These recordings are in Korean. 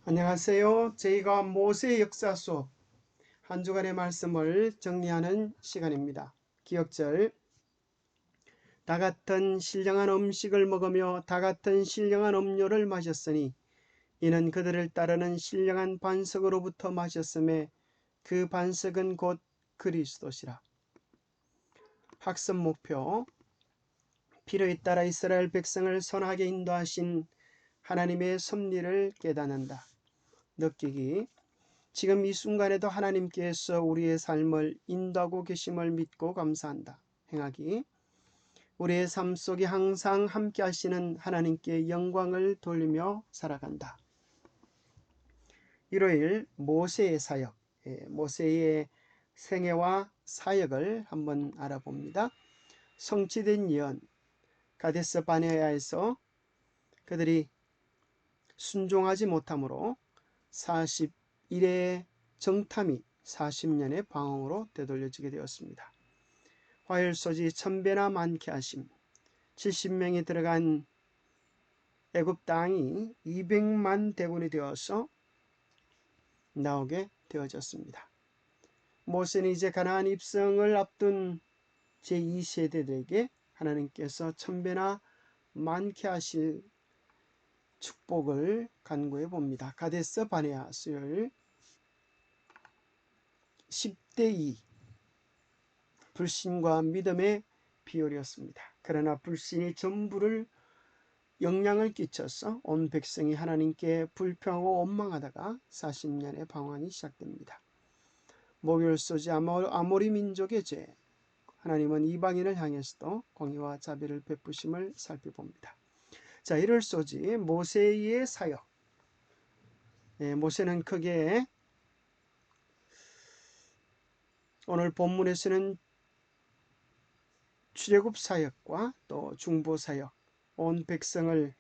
안녕하세요. 저희가 모세의 역사 수업 한 주간의 말씀을 정리하는 시간입니다. 기억절 다 같은 신령한 음식을 먹으며 다 같은 신령한 음료를 마셨으니 이는 그들을 따르는 신령한 반석으로부터 마셨음에 그 반석은 곧 그리스도시라. 학습 목표 필요에 따라 이스라엘 백성을 선하게 인도하신 하나님의 섭리를 깨닫는다. 느끼기 지금 이 순간에도 하나님께서 우리의 삶을 인도하고 계심을 믿고 감사한다. 행하기 우리의 삶 속에 항상 함께 하시는 하나님께 영광을 돌리며 살아간다. 일요일 모세의 사역, 모세의 생애와 사역을 한번 알아봅니다. 성취된 예언, 가데스 바네아에서 그들이 순종하지 못함으로 41의 정탐이 40년의 방황으로 되돌려지게 되었습니다. 화요일소지 천배나 많게 하심 70명이 들어간 애굽 땅이 200만 대군이 되어서 나오게 되어졌습니다. 모세는 이제 가나안 입성을 앞둔 제2세대들에게 하나님께서 천배나 많게 하실 축복을 간구해 봅니다. 가데스 바네아 수요일 10대 2 불신과 믿음의 비율이었습니다. 그러나 불신이 전부를 영향을 끼쳐서 온 백성이 하나님께 불평하고 원망하다가 40년의 방황이 시작됩니다. 목요일 소지 아모리 민족의 죄, 하나님은 이방인을 향해서도 공의와 자비를 베푸심을 살펴봅니다. 자, 일요일 소지 모세의 사역. 모세는 크게 오늘 본문에서는 출애굽 사역과 또 중보 사역, 온 백성을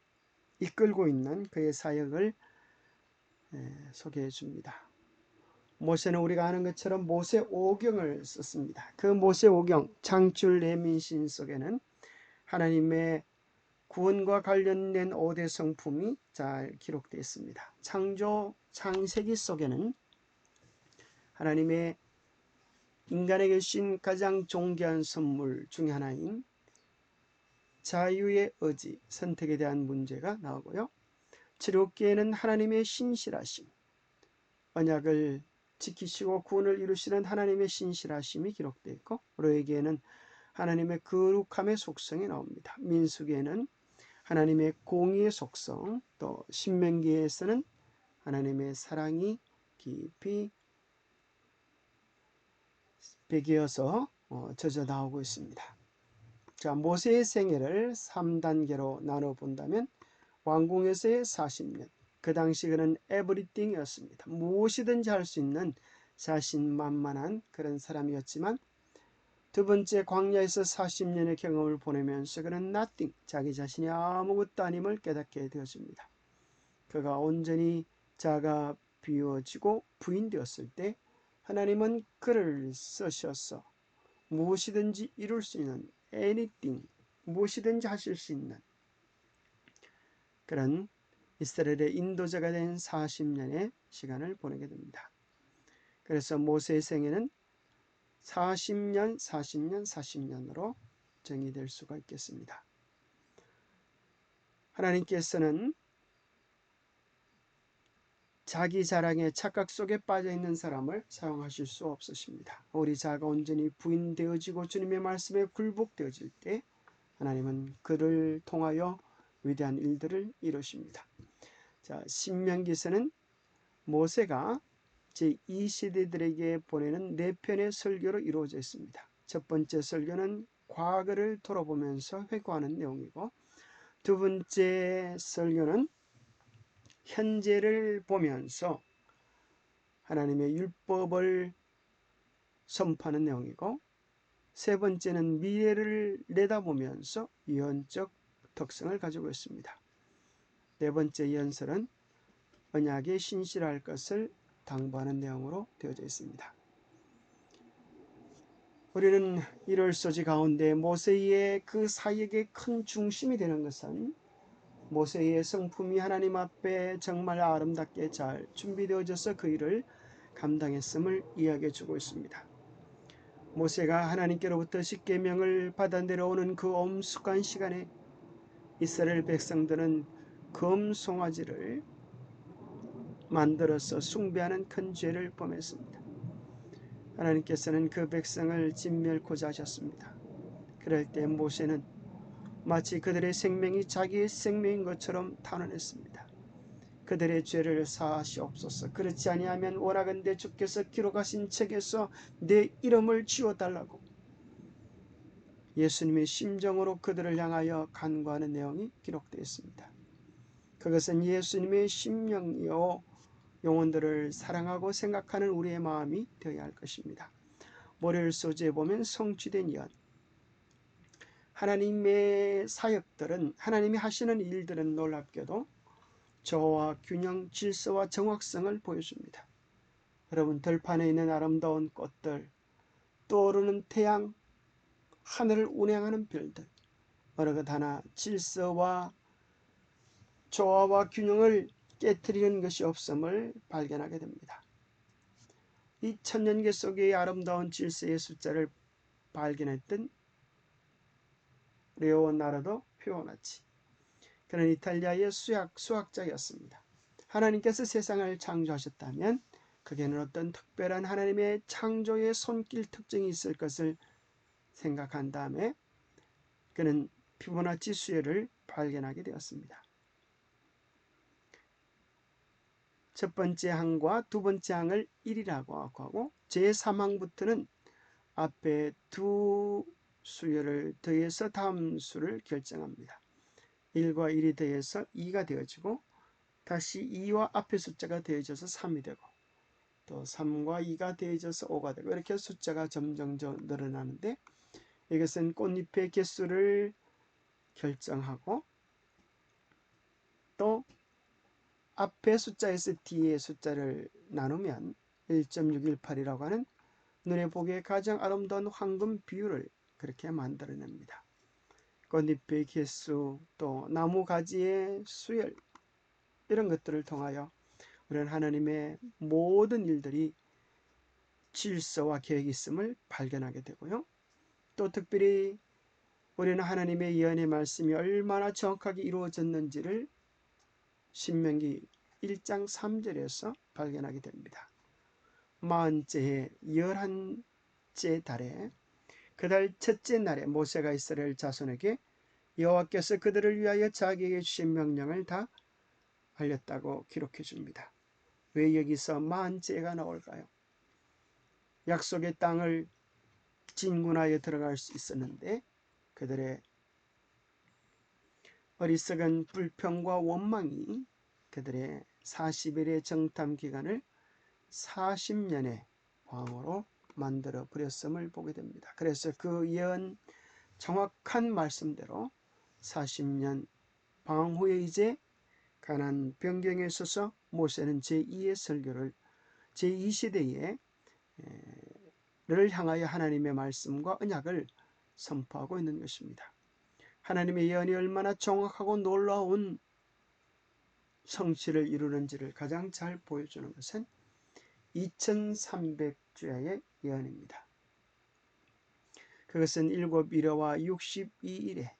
이끌고 있는 그의 사역을 소개해 줍니다. 모세는 우리가 아는 것처럼 모세 오경을 썼습니다. 그 모세 오경 창출 내민신 속에는 하나님의 구원과 관련된 5대 성품이 잘 기록되어 있습니다. 창조 창세기 속에는 하나님의 인간에게 주신 가장 존귀한 선물 중에 하나인 자유의 의지, 선택에 대한 문제가 나오고요. 출애굽기에는 하나님의 신실하심, 언약을 지키시고 구원을 이루시는 하나님의 신실하심이 기록되어 있고, 레위기에는 하나님의 거룩함의 속성이 나옵니다. 민수기에는 하나님의 공의의 속성, 또 신명기에서는 하나님의 사랑이 깊이 배기어서 젖어 나오고 있습니다. 자, 모세의 생애를 3단계로 나눠 본다면 왕궁에서의 40년, 그 당시 그는 에브리띵이었습니다. 무엇이든지 할 수 있는 자신만만한 그런 사람이었지만, 두 번째 광야에서 40년의 경험을 보내면서 그는 nothing, 자기 자신이 아무것도 아님을 깨닫게 되어집니다. 그가 온전히 자가 비워지고 부인되었을 때 하나님은 그를 쓰셔서 무엇이든지 이룰 수 있는 anything, 무엇이든지 하실 수 있는 그런 이스라엘의 인도자가 된 40년의 시간을 보내게 됩니다. 그래서 모세의 생애는 40년, 40년, 40년으로 정의될 수가 있겠습니다. 하나님께서는 자기 자랑의 착각 속에 빠져있는 사람을 사용하실 수 없으십니다. 우리 자가 온전히 부인되어지고 주님의 말씀에 굴복되어질 때 하나님은 그를 통하여 위대한 일들을 이루십니다. 자, 신명기서는 모세가 제2세대들에게 보내는 4편의 설교로 이루어져 있습니다. 첫 번째 설교는 과거를 돌아보면서 회고하는 내용이고, 두 번째 설교는 현재를 보면서 하나님의 율법을 선포하는 내용이고, 세 번째는 미래를 내다보면서 예언적 특성을 가지고 있습니다. 네 번째 예언설은 언약에 신실할 것을 당부하는 내용으로 되어져 있습니다. 우리는 일월 소지 가운데 모세의 그 사역의 큰 중심이 되는 것은 모세의 성품이 하나님 앞에 정말 아름답게 잘 준비되어져서 그 일을 감당했음을 이야기해 주고 있습니다. 모세가 하나님께로부터 십계명을 받아 내려오는 그 엄숙한 시간에 이스라엘 백성들은 금송아지를 만들어서 숭배하는 큰 죄를 범했습니다. 하나님께서는 그 백성을 진멸코자 하셨습니다. 그럴 때 모세는 마치 그들의 생명이 자기의 생명인 것처럼 탄원했습니다. 그들의 죄를 사하시옵소서. 그렇지 아니하면 원하건대 주께서 기록하신 책에서 내 이름을 지워달라고 예수님의 심정으로 그들을 향하여 간구하는 내용이 기록되어 있습니다. 그것은 예수님의 심령이요 영혼들을 사랑하고 생각하는 우리의 마음이 되어야 할 것입니다. 월요일 소재에 보면 성취된 예언, 하나님의 사역들은, 하나님이 하시는 일들은 놀랍게도 저와 균형, 질서와 정확성을 보여줍니다. 여러분, 들판에 있는 아름다운 꽃들, 떠오르는 태양, 하늘을 운행하는 별들, 어느 것 하나 질서와 조화와 균형을 깨트리는 것이 없음을 발견하게 됩니다. 이 천년계 속의 아름다운 질서의 숫자를 발견했던 레오나르도 피오나치, 그는 이탈리아의 수학자였습니다. 하나님께서 세상을 창조하셨다면 그게는 어떤 특별한 하나님의 창조의 손길 특징이 있을 것을 생각한 다음에 그는 피보나치 수열을 발견하게 되었습니다. 첫 번째 항과 두 번째 항을 1이라고 하고 제3항부터는 앞에 두 수열을 더해서 다음 수를 결정합니다. 1과 1이 더해서 2가 되어지고 다시 2와 앞의 숫자가 더해져서 3이 되고 또 3과 2가 더해져서 5가 되고 이렇게 숫자가 점점 늘어나는데 이것은 꽃잎의 개수를 결정하고 또 앞에 숫자에서 뒤에 숫자를 나누면 1.618이라고 하는 눈에 보기에 가장 아름다운 황금 비율을 그렇게 만들어냅니다. 꽃잎의 개수 또 나무 가지의 수열 이런 것들을 통하여 우리는 하나님의 모든 일들이 질서와 계획이 있음을 발견하게 되고요. 또 특별히 우리는 하나님의 예언의 말씀이 얼마나 정확하게 이루어졌는지를 신명기 1장 3절에서 발견하게 됩니다. 40째에 11째 달에 그 달 첫째 날에 모세가 이스라엘 자손에게 여호와께서 그들을 위하여 자기에게 주신 명령을 다 알렸다고 기록해 줍니다. 왜 여기서 40째가 나올까요? 약속의 땅을 진군하여 들어갈 수 있었는데 그들의 어리석은 불평과 원망이 그들의 40일의 정탐 기간을 40년의 왕으로 만들어 버렸음을 보게 됩니다. 그래서 그 예언 정확한 말씀대로 40년 방황 후에 이제 가나안 변경에 있어서 모세는 제2의 설교를 제2시대에 를 향하여 하나님의 말씀과 언약을 선포하고 있는 것입니다. 하나님의 예언이 얼마나 정확하고 놀라운 성취를 이루는지를 가장 잘 보여주는 것은 2300주야의 예언입니다. 그것은 7일와 62일에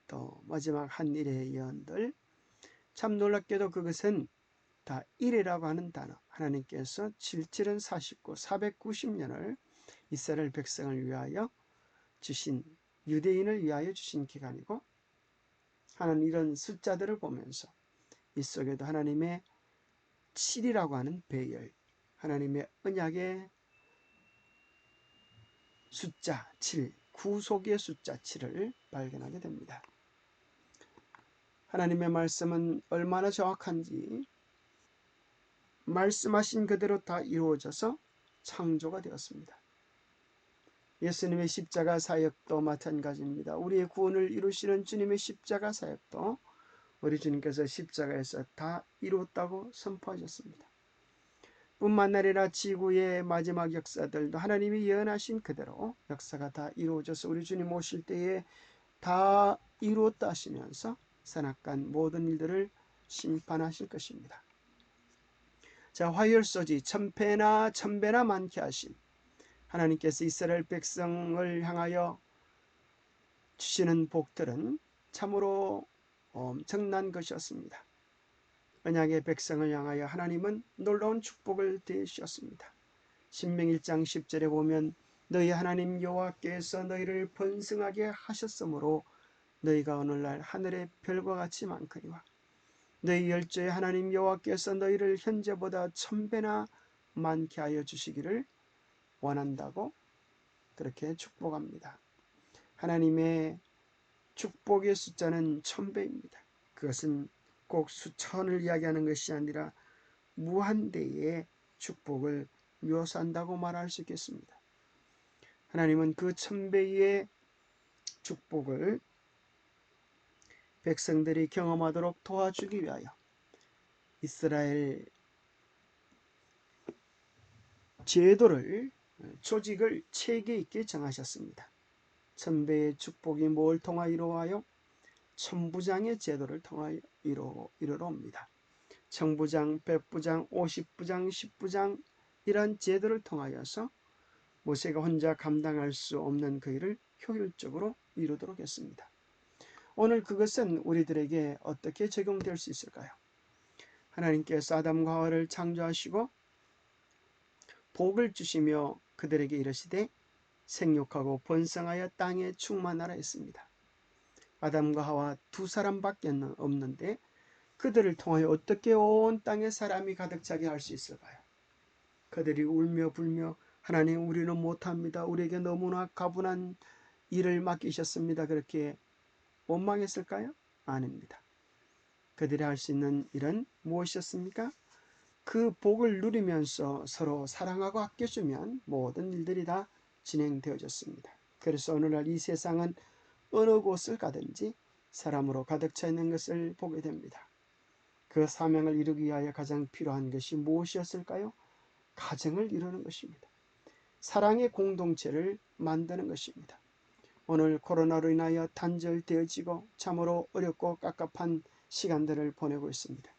또 마지막 한 일의 예언들, 참 놀랍게도 그것은 다 일이라고 하는 단어, 하나님께서 77은 49, 490년을 이스라엘 백성을 위하여 주신, 유대인을 위하여 주신 기간이고, 하나님 이런 숫자들을 보면서 이 속에도 하나님의 7이라고 하는 배열, 하나님의 언약의 숫자 7, 구속의 숫자 7을 발견하게 됩니다. 하나님의 말씀은 얼마나 정확한지 말씀하신 그대로 다 이루어져서 창조가 되었습니다. 예수님의 십자가 사역도 마찬가지입니다. 우리의 구원을 이루시는 주님의 십자가 사역도 우리 주님께서 십자가에서 다 이루었다고 선포하셨습니다. 뿐만 아니라 지구의 마지막 역사들도 하나님이 예언하신 그대로 역사가 다 이루어져서 우리 주님 오실 때에 다 이루었다 하시면서 선악간 모든 일들을 심판하실 것입니다. 자, 화요일소지 천배나 천배나 많게 하심. 하나님께서 이스라엘 백성을 향하여 주시는 복들은 참으로 엄청난 것이었습니다. 언약의 백성을 향하여 하나님은 놀라운 축복을 대주셨습니다. 신명기 1장 10절에 보면 너희 하나님 여호와께서 너희를 번성하게 하셨으므로 너희가 오늘날 하늘의 별과 같이 많거니와 너희 열조의 하나님 여호와께서 너희를 현재보다 천배나 많게 하여 주시기를 원한다고 그렇게 축복합니다. 하나님의 축복의 숫자는 천배입니다. 그것은 꼭 수천을 이야기하는 것이 아니라 무한대의 축복을 묘사한다고 말할 수 있겠습니다. 하나님은 그 천배의 축복을 백성들이 경험하도록 도와주기 위하여 이스라엘 제도를 조직을 체계 있게 정하셨습니다. 천배의 축복이 뭘 통하여 이루어요? 천부장의 제도를 통하여 이루어옵니다. 천부장, 백부장, 50부장, 10부장 이런 제도를 통하여서 모세가 혼자 감당할 수 없는 그 일을 효율적으로 이루도록 했습니다. 오늘 그것은 우리들에게 어떻게 적용될 수 있을까요? 하나님께서 아담과 하와를 창조하시고 복을 주시며 그들에게 이르시되 생육하고 번성하여 땅에 충만하라 했습니다. 아담과 하와 두 사람밖에 없는데 그들을 통하여 어떻게 온 땅에 사람이 가득 차게 할 수 있을까요? 그들이 울며 불며 하나님 우리는 못합니다. 우리에게 너무나 가분한 일을 맡기셨습니다. 그렇게 원망했을까요? 아닙니다. 그들이 할 수 있는 일은 무엇이었습니까? 그 복을 누리면서 서로 사랑하고 아껴주면 모든 일들이 다 진행되어졌습니다. 그래서 오늘날 이 세상은 어느 곳을 가든지 사람으로 가득 차 있는 것을 보게 됩니다. 그 사명을 이루기 위하여 가장 필요한 것이 무엇이었을까요? 가정을 이루는 것입니다. 사랑의 공동체를 만드는 것입니다. 오늘 코로나로 인하여 단절되어지고 참으로 어렵고 깝깝한 시간들을 보내고 있습니다.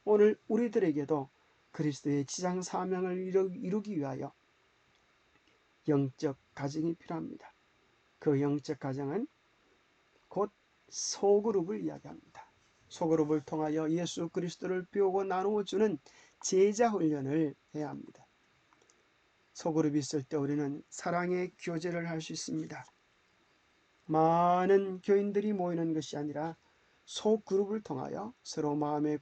오늘 우리들에게도 그리스도의 지상 사명을 이루기 위하여 영적 가정이 필요합니다. 그 영적 가정은 곧 소그룹을 이야기합니다. 소그룹을 통하여 예수 그리스도를 배우고 나누어 주는 제자 훈련을 해야 합니다. 소그룹이 있을 때 우리는 사랑의 교제를 할 수 있습니다. 많은 교인들이 모이는 것이 아니라 소그룹을 통하여 서로 마음의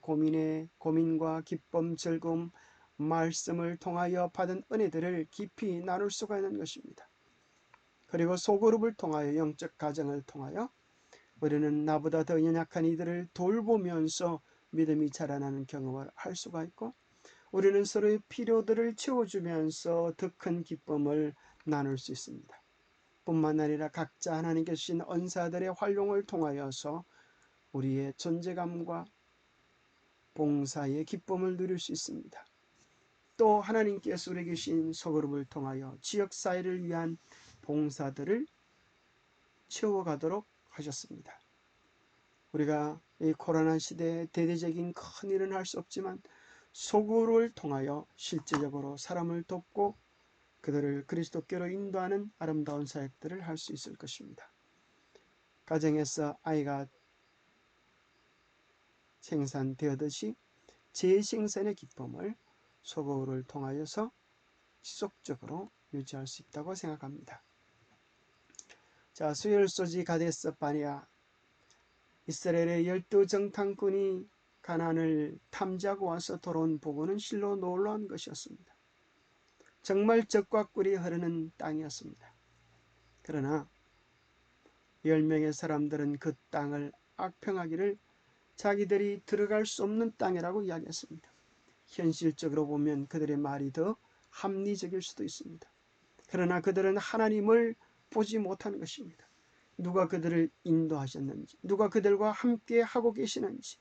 고민과 기쁨, 즐거움, 말씀을 통하여 받은 은혜들을 깊이 나눌 수가 있는 것입니다. 그리고 소그룹을 통하여 영적 가정을 통하여 우리는 나보다 더 연약한 이들을 돌보면서 믿음이 자라나는 경험을 할 수가 있고 우리는 서로의 필요들을 채워주면서 더 큰 기쁨을 나눌 수 있습니다. 뿐만 아니라 각자 하나님께서 주신 언사들의 활용을 통하여서 우리의 존재감과 봉사의 기쁨을 누릴 수 있습니다. 또 하나님께서 우리에게 주신 소그룹을 통하여 지역사회를 위한 봉사들을 채워가도록 하셨습니다. 우리가 이 코로나 시대에 대대적인 큰 일은 할 수 없지만 소그룹을 통하여 실제적으로 사람을 돕고 그들을 그리스도께로 인도하는 아름다운 사역들을 할 수 있을 것입니다. 가정에서 아이가 생산되었듯이 재생산의 기쁨을 소그룹을 통하여서 지속적으로 유지할 수 있다고 생각합니다. 자, 수혈소지 가데스 바네아 이스라엘의 12정탐꾼이 가나안을 탐지하고 와서 돌아온 보고는 실로 놀라운 것이었습니다. 정말 젖과 꿀이 흐르는 땅이었습니다. 그러나 10명의 사람들은 그 땅을 악평하기를 자기들이 들어갈 수 없는 땅이라고 이야기했습니다. 현실적으로 보면 그들의 말이 더 합리적일 수도 있습니다. 그러나 그들은 하나님을 보지 못하는 것입니다. 누가 그들을 인도하셨는지, 누가 그들과 함께 하고 계시는지,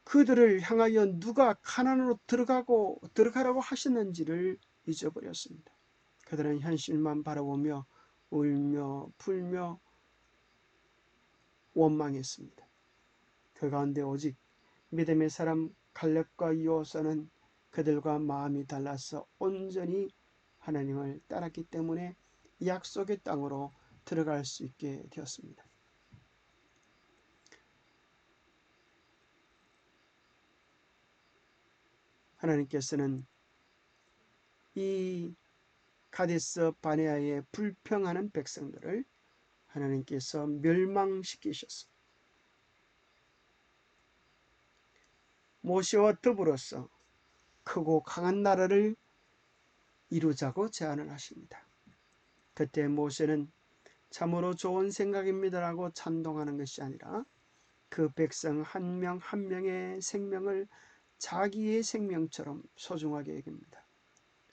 그들을 향하여 누가 가나안으로 들어가라고 하셨는지를 잊어버렸습니다. 그들은 현실만 바라보며 울며 불며 원망했습니다. 그 가운데 오직 믿음의 사람 갈렙과 여호수아는 그들과 마음이 달라서 온전히 하나님을 따랐기 때문에 약속의 땅으로 들어갈 수 있게 되었습니다. 하나님께서는 이 가데스 바네아에 불평하는 백성들을 하나님께서 멸망시키셨습니다. 모세와 더불어서 크고 강한 나라를 이루자고 제안을 하십니다. 그때 모세는 참으로 좋은 생각입니다라고 찬동하는 것이 아니라 그 백성 한 명 한 명의 생명을 자기의 생명처럼 소중하게 여깁니다.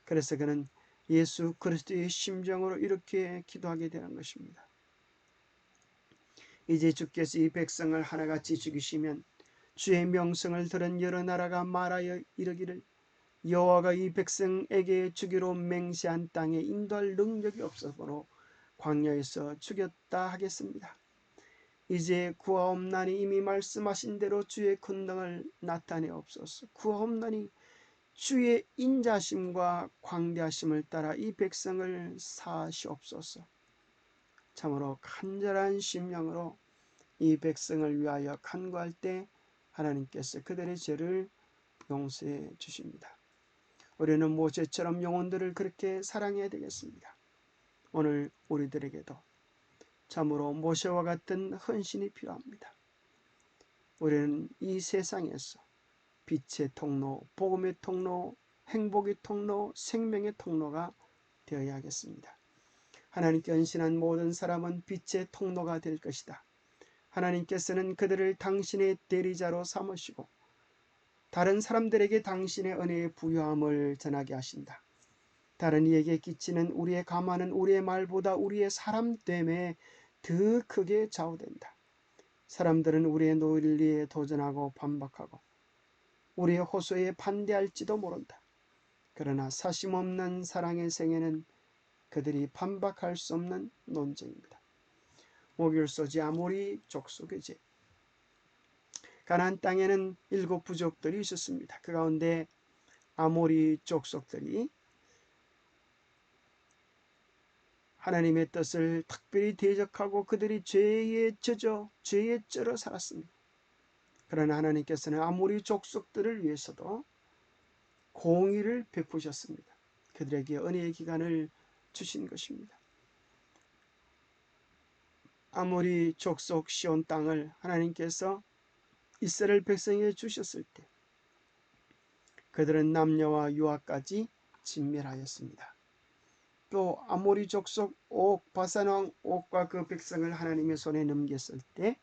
그래서 그는 예수 그리스도의 심정으로 이렇게 기도하게 되는 것입니다. 이제 주께서 이 백성을 하나같이 죽이시면 주의 명성을 들은 여러 나라가 말하여 이르기를 여호와가 이 백성에게 주기로 맹세한 땅에 인도할 능력이 없어서로 광야에서 죽였다 하겠습니다. 이제 구하옵나니 이미 말씀하신 대로 주의 권능을 나타내옵소서. 구하옵나니 주의 인자심과 광대하심을 따라 이 백성을 사하시옵소서. 참으로 간절한 심령으로 이 백성을 위하여 간구할 때 하나님께서 그들의 죄를 용서해 주십니다. 우리는 모세처럼 영혼들을 그렇게 사랑해야 되겠습니다. 오늘 우리들에게도 참으로 모세와 같은 헌신이 필요합니다. 우리는 이 세상에서 빛의 통로, 복음의 통로, 행복의 통로, 생명의 통로가 되어야 하겠습니다. 하나님께 헌신한 모든 사람은 빛의 통로가 될 것이다. 하나님께서는 그들을 당신의 대리자로 삼으시고 다른 사람들에게 당신의 은혜의 부유함을 전하게 하신다. 다른 이에게 끼치는 우리의 감화는 우리의 말보다 우리의 사람됨에 더 크게 좌우된다. 사람들은 우리의 논리에 도전하고 반박하고 우리의 호소에 반대할지도 모른다. 그러나 사심없는 사랑의 생애는 그들이 반박할 수 없는 논쟁입니다. 모길소지 아모리 족속의 죄. 가나안 땅에는 7 부족들이 있었습니다. 그 가운데 아모리 족속들이 하나님의 뜻을 특별히 대적하고 그들이 죄에 젖어 죄에 쩔어 살았습니다. 그러나 하나님께서는 아모리 족속들을 위해서도 공의를 베푸셨습니다. 그들에게 은혜의 기간을 주신 것입니다. 아모리 족속 시온 땅을 하나님께서 이스라엘 백성에게 주셨을 때 그들은 남녀와 유아까지 진멸하였습니다. 또 아모리 족속 옥 바산 왕 옥과 그 백성을 하나님의 손에 넘겼을 때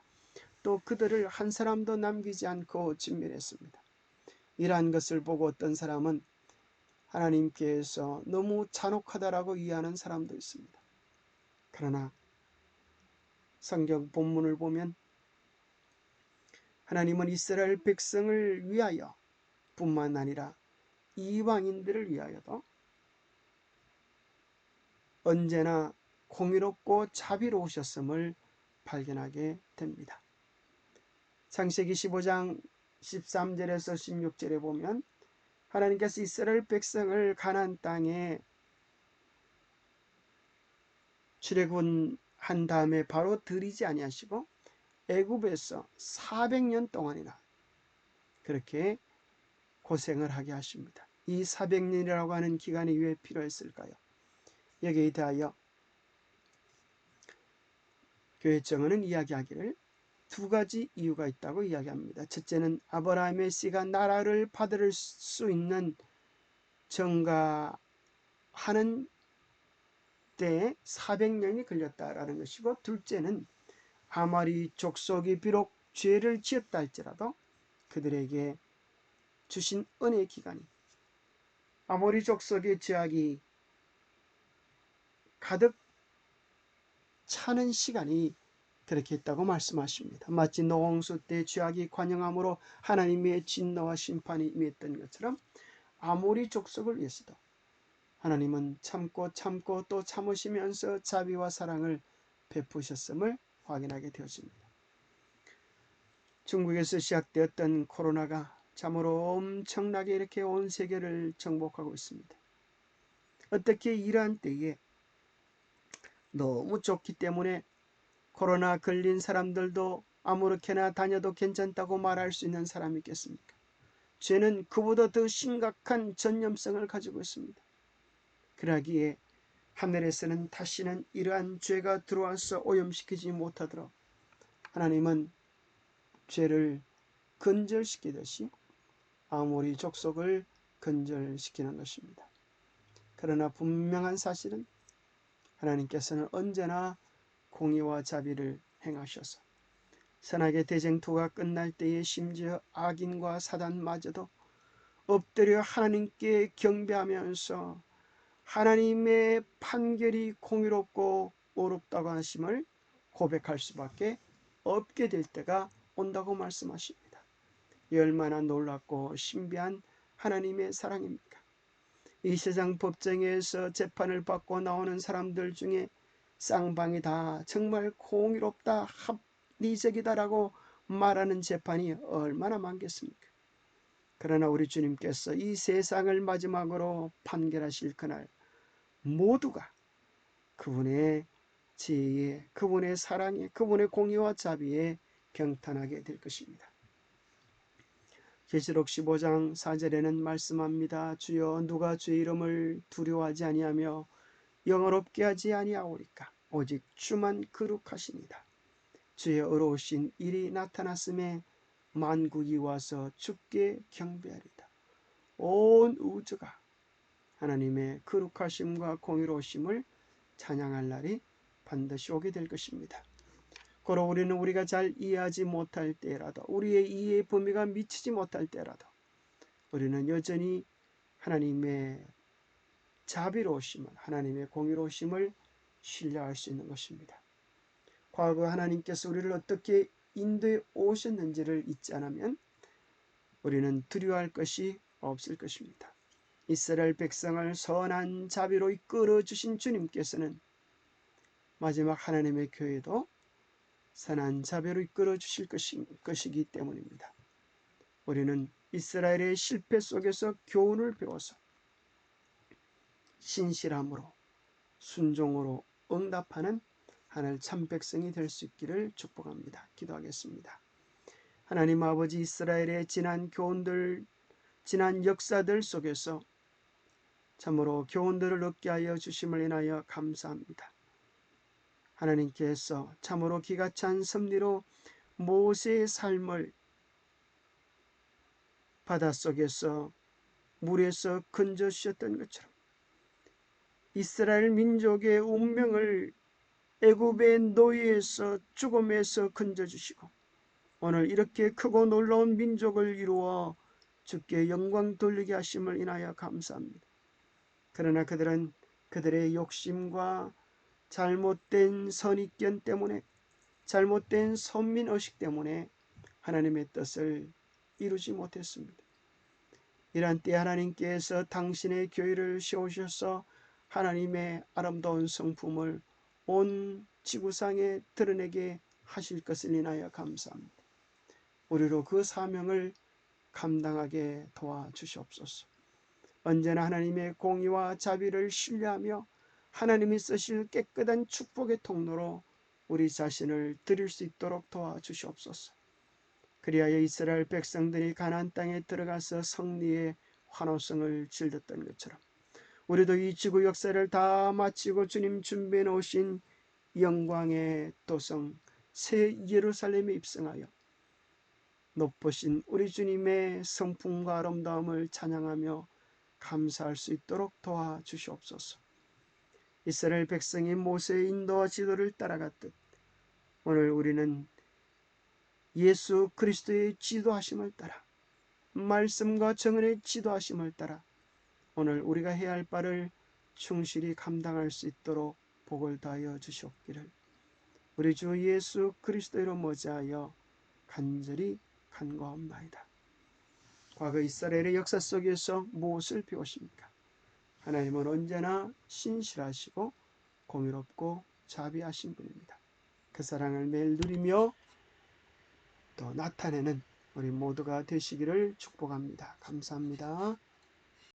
또 그들을 한 사람도 남기지 않고 진멸했습니다. 이러한 것을 보고 어떤 사람은 하나님께서 너무 잔혹하다라고 이해하는 사람도 있습니다. 그러나 성경 본문을 보면 하나님은 이스라엘 백성을 위하여 뿐만 아니라 이방인들을 위하여도 언제나 공의롭고 자비로우셨음을 발견하게 됩니다. 창세기 15장 13절에서 16절에 보면 하나님께서 이스라엘 백성을 가나안 땅에 출애굽한 다음에 바로 들이지 아니하시고 애굽에서 400년 동안이나 그렇게 고생을 하게 하십니다. 이 400년이라고 하는 기간이 왜 필요했을까요? 여기에 대하여 교회 정언은 이야기하기를 2가지 이유가 있다고 이야기합니다. 첫째는 아브라함의 씨가 나라를 받을 수 있는 정가하는 때에 400년이 걸렸다라는 것이고, 둘째는 아모리 족속이 비록 죄를 지었다 할지라도 그들에게 주신 은혜의 기간이 아모리 족속의 죄악이 가득 차는 시간이 그렇게 했다고 말씀하십니다. 마치 노홍수 때 죄악이 관영함으로 하나님의 진노와 심판이 임했던 것처럼 아모리 족속을 위해서도 하나님은 참고 또 참으시면서 자비와 사랑을 베푸셨음을 확인하게 되었습니다. 중국에서 시작되었던 코로나가 참으로 엄청나게 이렇게 온 세계를 정복하고 있습니다. 어떻게 이러한 때에 너무 좁기 때문에 코로나 걸린 사람들도 아무렇게나 다녀도 괜찮다고 말할 수 있는 사람이 있겠습니까? 죄는 그보다 더 심각한 전염성을 가지고 있습니다. 그러기에 하늘에서는 다시는 이러한 죄가 들어와서 오염시키지 못하도록 하나님은 죄를 근절시키듯이 아모리 족속을 근절시키는 것입니다. 그러나 분명한 사실은 하나님께서는 언제나 공의와 자비를 행하셔서 선악의 대쟁투가 끝날 때에 심지어 악인과 사단마저도 엎드려 하나님께 경배하면서 하나님의 판결이 공의롭고 옳았다고 하심을 고백할 수밖에 없게 될 때가 온다고 말씀하십니다. 얼마나 놀랍고 신비한 하나님의 사랑입니까? 이 세상 법정에서 재판을 받고 나오는 사람들 중에 쌍방이 다 정말 공의롭다, 합리적이다라고 말하는 재판이 얼마나 많겠습니까? 그러나 우리 주님께서 이 세상을 마지막으로 판결하실 그날 모두가 그분의 지혜에, 그분의 사랑에, 그분의 공의와 자비에 경탄하게 될 것입니다. 계시록 15장 4절에는 말씀합니다. 주여 누가 주의 이름을 두려워하지 아니하며 영어롭게 하지 아니하오리까? 오직 주만 거룩하시니다. 주의 의로우신 일이 나타났음에 만국이 와서 주께 경배하리다. 온 우주가 하나님의 거룩하심과 공의로우심을 찬양할 날이 반드시 오게 될 것입니다. 고로 우리는 우리가 잘 이해하지 못할 때라도, 우리의 이해의 범위가 미치지 못할 때라도 우리는 여전히 하나님의 자비로우심을, 하나님의 공의로우심을 신뢰할 수 있는 것입니다. 과거 하나님께서 우리를 어떻게 인도해 오셨는지를 잊지 않으면 우리는 두려워할 것이 없을 것입니다. 이스라엘 백성을 선한 자비로 이끌어 주신 주님께서는 마지막 하나님의 교회도 선한 자비로 이끌어 주실 것이기 때문입니다. 우리는 이스라엘의 실패 속에서 교훈을 배워서 신실함으로 순종으로 응답하는 하늘 참 백성이 될 수 있기를 축복합니다. 기도하겠습니다. 하나님 아버지, 이스라엘의 지난 교훈들, 지난 역사들 속에서 참으로 교훈들을 얻게 하여 주심을 인하여 감사합니다. 하나님께서 참으로 기가 찬 섭리로 모세의 삶을 바닷속에서 물에서 건져주셨던 것처럼 이스라엘 민족의 운명을 애굽의 노예에서 죽음에서 건져주시고 오늘 이렇게 크고 놀라운 민족을 이루어 주께 영광 돌리게 하심을 인하여 감사합니다. 그러나 그들은 그들의 욕심과 잘못된 선입견 때문에, 잘못된 선민의식 때문에 하나님의 뜻을 이루지 못했습니다. 이런 때 하나님께서 당신의 교회를 세우셔서 하나님의 아름다운 성품을 온 지구상에 드러내게 하실 것을 인하여 감사합니다. 우리로 그 사명을 감당하게 도와주시옵소서. 언제나 하나님의 공의와 자비를 신뢰하며 하나님이 쓰실 깨끗한 축복의 통로로 우리 자신을 드릴 수 있도록 도와주시옵소서. 그리하여 이스라엘 백성들이 가나안 땅에 들어가서 성리의 환호성을 질렀던 것처럼 우리도 이 지구 역사를 다 마치고 주님 준비해 놓으신 영광의 도성 새 예루살렘에 입성하여 높으신 우리 주님의 성품과 아름다움을 찬양하며 감사할 수 있도록 도와주시옵소서. 이스라엘 백성이 모세의 인도와 지도를 따라갔듯 오늘 우리는 예수 그리스도의 지도하심을 따라, 말씀과 정언의 지도하심을 따라 오늘 우리가 해야 할 바를 충실히 감당할 수 있도록 복을 다하여 주시옵기를 우리 주 예수 그리스도로 머지하여 간절히 간구하옵나이다. 과거 이스라엘의 역사 속에서 무엇을 배우십니까? 하나님은 언제나 신실하시고 공의롭고 자비하신 분입니다. 그 사랑을 매일 누리며 또 나타내는 우리 모두가 되시기를 축복합니다. 감사합니다.